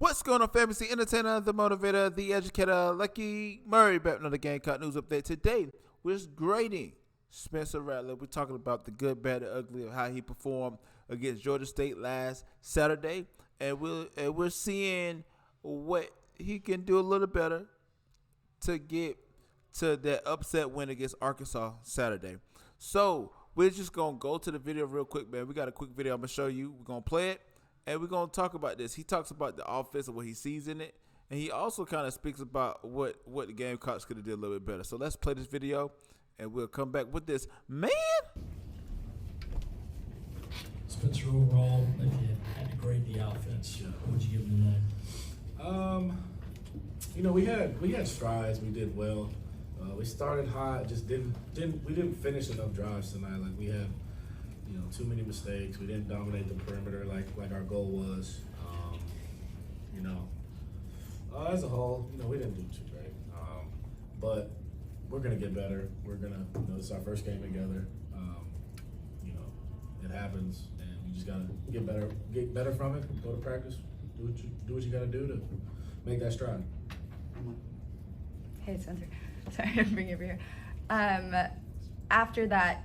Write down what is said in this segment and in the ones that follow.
What's going on, fantasy entertainer, the motivator, the educator, Lucky Murray, back on the Gamecock news update. Today, we're grading Spencer Rattler. We're talking about the good, bad, and ugly of how he performed against Georgia State last Saturday, and we're seeing what he can do a little better to get to that upset win against Arkansas Saturday. So we're just gonna go to the video real quick, man. We got a quick video I'm gonna show you. We're gonna play it. And we're going to talk about this. He talks about the offense and what he sees in it. And he also kind of speaks about what the Gamecocks could have did a little bit better. So let's play this video, and we'll come back with this. Man! Spencer, overall, if you had to grade the offense, what would you give them tonight? We had strides. We did well. We started hot, just didn't finish enough drives tonight. Like we had too many mistakes. We didn't dominate the perimeter like our goal was. As a whole, we didn't do too great. But we're gonna get better. We're gonna, this is our first game together. It happens, and you just gotta get better from it. Go to practice. Do what you gotta do to make that stride. Hey, Spencer. Sorry to bring you over here. After that,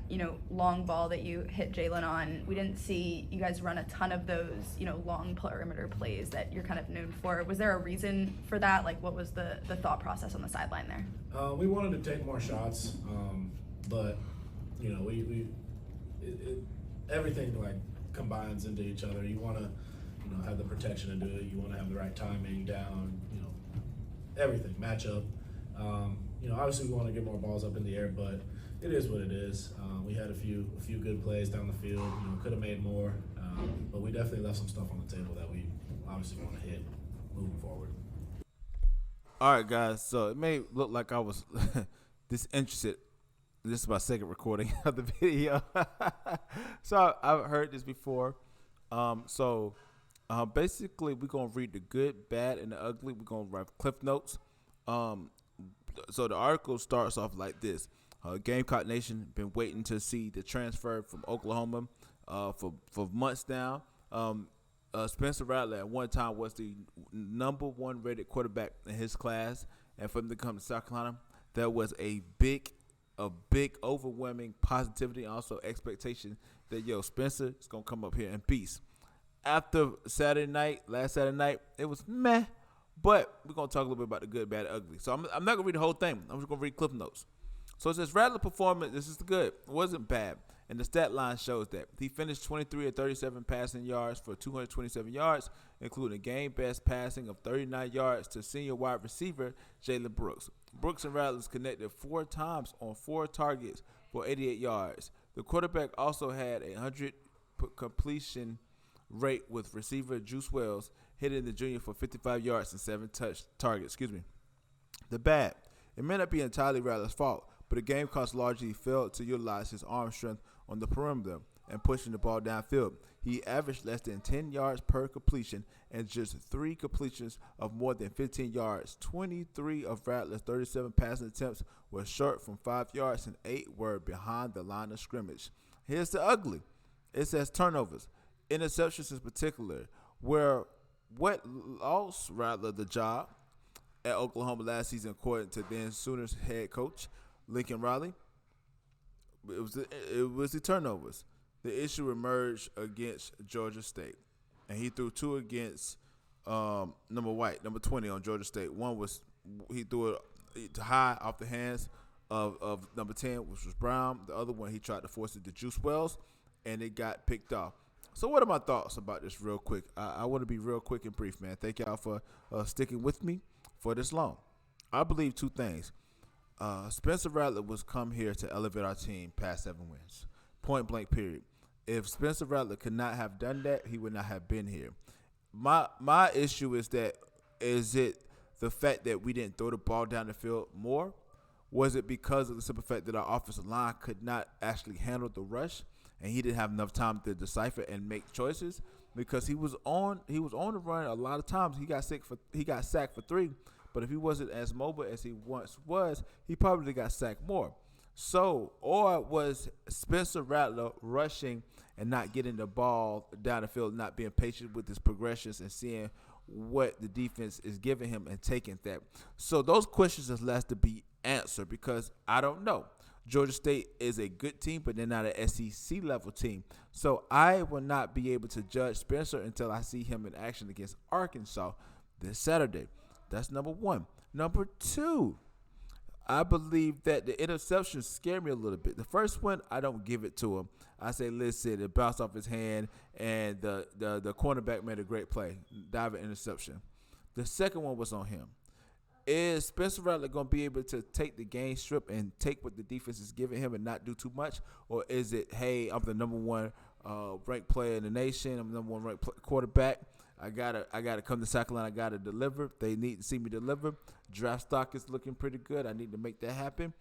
long ball that you hit Jalen on, we didn't see you guys run a ton of those, long perimeter plays that you're kind of known for. Was there a reason for that? Like, what was the thought process on the sideline there? We wanted to take more shots, but everything like combines into each other. You want to, have the protection to do it. You want to have the right timing down. Everything matchup. Obviously we want to get more balls up in the air, but it is what it is. We had a few good plays down the field. Could have made more, but we definitely left some stuff on the table that we obviously want to hit moving forward. All right, guys. So it may look like I was disinterested. This is my second recording of the video. So I've heard this before. Basically, we're going to read the good, bad, and the ugly. We're going to write cliff notes. So the article starts off like this. Gamecock Nation been waiting to see the transfer from Oklahoma for months now. Spencer Rattler at one time was the #1 rated quarterback in his class, and for him to come to South Carolina, there was a big overwhelming positivity and also expectation that Spencer is gonna come up here and beast. After last Saturday night, it was meh. But we're going to talk a little bit about the good, bad, and ugly. So I'm not going to read the whole thing. I'm just going to read cliff notes. So it says, Rattler performance, this is the good. It wasn't bad. And the stat line shows that. He finished 23 of 37 passing yards for 227 yards, including game-best passing of 39 yards to senior wide receiver Jalen Brooks. Brooks and Rattler connected 4 times on 4 targets for 88 yards. The quarterback also had a 100 completion rate with receiver Juice Wells, hitting the junior for 55 yards and 7 targets. The bad. It may not be entirely Rattler's fault, but the Gamecocks largely failed to utilize his arm strength on the perimeter and pushing the ball downfield. He averaged less than 10 yards per completion and just 3 completions of more than 15 yards. 23 of Rattler's 37 passing attempts were short from 5 yards and 8 were behind the line of scrimmage. Here's the ugly. It says turnovers. Interceptions in particular, where what lost Rattler the job at Oklahoma last season, according to then Sooners head coach Lincoln Riley. It was the turnovers. The issue emerged against Georgia State, and he threw 2 against number 20 on Georgia State. One was he threw it high off the hands of number 10, which was Brown. The other one he tried to force it to Juice Wells, and it got picked off. So what are my thoughts about this real quick? I want to be real quick and brief, man. Thank y'all for sticking with me for this long. I believe 2 things. Spencer Rattler was come here to elevate our team past 7 wins. Point blank, period. If Spencer Rattler could not have done that, he would not have been here. My issue is it the fact that we didn't throw the ball down the field more? Was it because of the simple fact that our offensive line could not actually handle the rush? And he didn't have enough time to decipher and make choices because he was on the run a lot of times. He got sacked for 3, but if he wasn't as mobile as he once was, he probably got sacked more. So, or was Spencer Rattler rushing and not getting the ball down the field, not being patient with his progressions and seeing what the defense is giving him and taking that. So those questions are left to be answered because I don't know. Georgia State is a good team, but they're not an SEC level team. So I will not be able to judge Spencer until I see him in action against Arkansas this Saturday. That's number one. Number two, I believe that the interceptions scare me a little bit. The first one, I don't give it to him. I say, listen, it bounced off his hand, and the cornerback made a great play, diving interception. The second one was on him. Is Spencer Rattler going to be able to take the game strip and take what the defense is giving him and not do too much? Or is it, hey, I'm the number one ranked player in the nation. I'm the number one ranked quarterback. I gotta come to the sack line. I gotta deliver. They need to see me deliver. Draft stock is looking pretty good. I need to make that happen.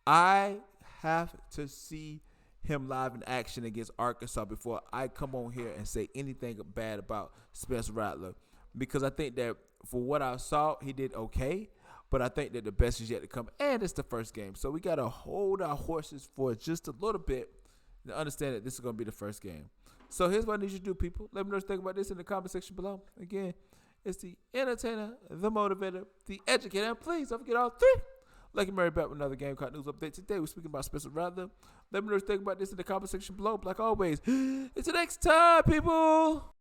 I have to see him live in action against Arkansas before I come on here and say anything bad about Spencer Rattler, because I think that for what I saw, he did okay, but I think that the best is yet to come, and it's the first game. So we got to hold our horses for just a little bit to understand that this is going to be the first game. So here's what I need you to do, people. Let me know what you think about this in the comment section below. Again, it's the entertainer, the motivator, the educator, and please don't forget all three. Like Mary back with another Gamecock news update. Today we're speaking about Spencer Rattler. Let me know what you think about this in the comment section below. But like always, until next time, people.